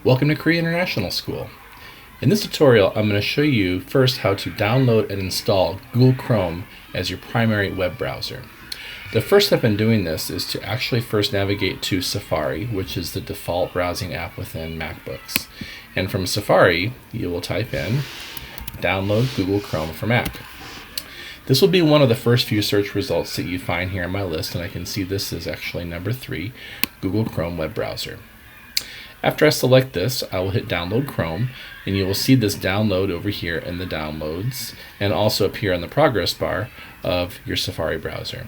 Welcome to Korea International School. In this tutorial, I'm going to show you first how to download and install Google Chrome as your primary web browser. The first step in doing this is to actually first navigate to Safari, which is the default browsing app within MacBooks. And from Safari, you will type in download Google Chrome for Mac. This will be one of the first few search results that you find here on my list, and I can see this is actually number 3, Google Chrome web browser. After I select this, I will hit download Chrome, and you will see this download over here in the downloads and also appear on the progress bar of your Safari browser.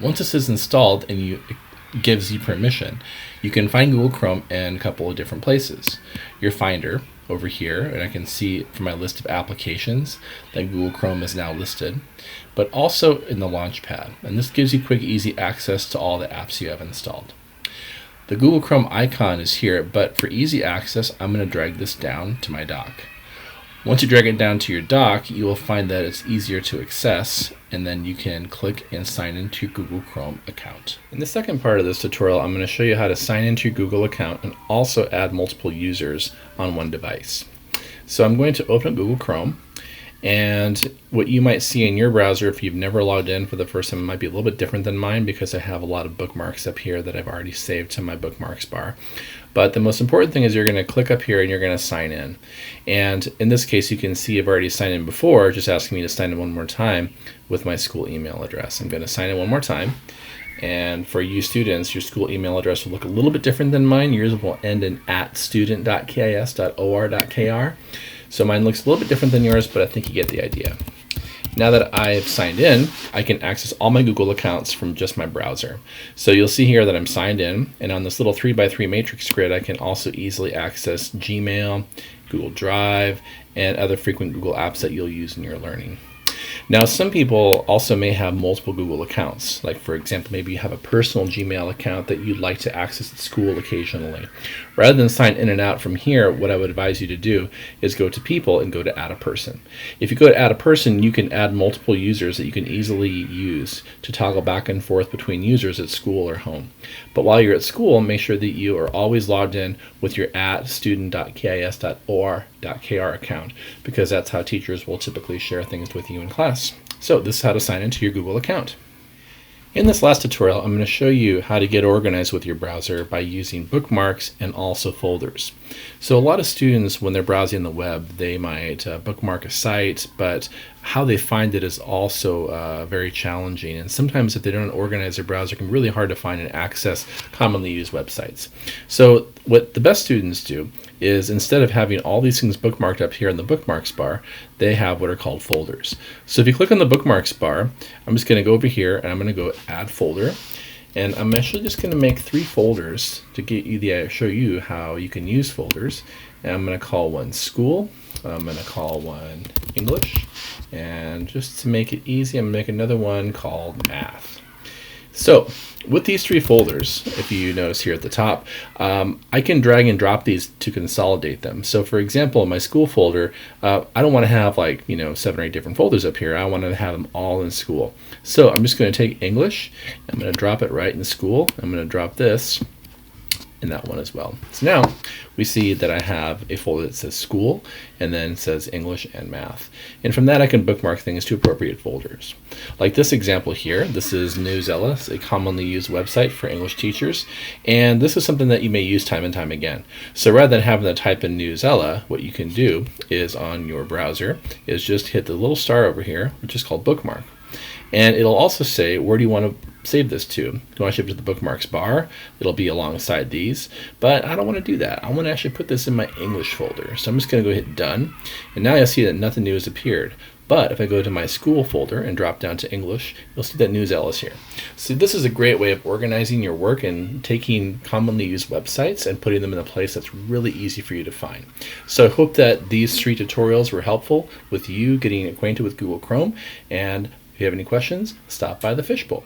Once this is installed and it gives you permission, you can find Google Chrome in a couple of different places. Your Finder over here, and I can see from my list of applications that Google Chrome is now listed, but also in the Launchpad, and this gives you quick, easy access to all the apps you have installed. The Google Chrome icon is here, but for easy access, I'm going to drag this down to my dock. Once you drag it down to your dock, you will find that it's easier to access, and then you can click and sign into your Google Chrome account. In the second part of this tutorial, I'm going to show you how to sign into your Google account and also add multiple users on one device. So I'm going to open up Google Chrome, and what you might see in your browser if you've never logged in for the first time might be a little bit different than mine, because I have a lot of bookmarks up here that I've already saved to my bookmarks bar. But the most important thing is you're going to click up here and you're going to sign in. And in this case, you can see I've already signed in before, just asking me to sign in one more time with my school email address. I'm going to sign in one more time. And for you students, your school email address will look a little bit different than mine. Yours will end in @student.kis.or.kr. So mine looks a little bit different than yours, but I think you get the idea. Now that I've signed in, I can access all my Google accounts from just my browser. So you'll see here that I'm signed in, and on this little 3x3 matrix grid, I can also easily access Gmail, Google Drive, and other frequent Google apps that you'll use in your learning. Now, some people also may have multiple Google accounts. Like, for example, maybe you have a personal Gmail account that you'd like to access at school occasionally. Rather than sign in and out from here, what I would advise you to do is go to People and go to Add a Person. If you go to Add a Person, you can add multiple users that you can easily use to toggle back and forth between users at school or home. But while you're at school, make sure that you are always logged in with your @student.kis.or.kr account, because that's how teachers will typically share things with you in class. So this is how to sign into your Google account. In this last tutorial, I'm going to show you how to get organized with your browser by using bookmarks and also folders. So a lot of students, when they're browsing the web, they might bookmark a site, but how they find it is also very challenging. And sometimes if they don't organize their browser, it can be really hard to find and access commonly used websites. So what the best students do is, instead of having all these things bookmarked up here in the bookmarks bar, they have what are called folders. So if you click on the bookmarks bar, I'm just going to go over here and I'm going to go add folder. And I'm actually just going to make 3 folders to get you show you how you can use folders. And I'm going to call one school, I'm going to call one English, and just to make it easy, I'm going to make another one called math. So with these 3 folders, if you notice here at the top, I can drag and drop these to consolidate them. So for example, in my school folder, I don't want to have 7 or 8 different folders up here. I want to have them all in school. So I'm just going to take English, I'm going to drop it right in school. I'm going to drop this in that one as well. So now we see that I have a folder that says school and then says English and math. And from that I can bookmark things to appropriate folders. Like this example here, this is Newsella, a commonly used website for English teachers. And this is something that you may use time and time again. So rather than having to type in Newsella, what you can do is on your browser is just hit the little star over here, which is called Bookmark. And it'll also say, where do you want to save this to? Do you want to save it to the bookmarks bar? It'll be alongside these, but I don't want to do that. I want to actually put this in my English folder. So I'm just going to go hit done. And now you'll see that nothing new has appeared. But if I go to my school folder and drop down to English, you'll see that Newsella is here. So this is a great way of organizing your work and taking commonly used websites and putting them in a place that's really easy for you to find. So I hope that these 3 tutorials were helpful with you getting acquainted with Google Chrome. And if you have any questions, stop by the Fishbowl.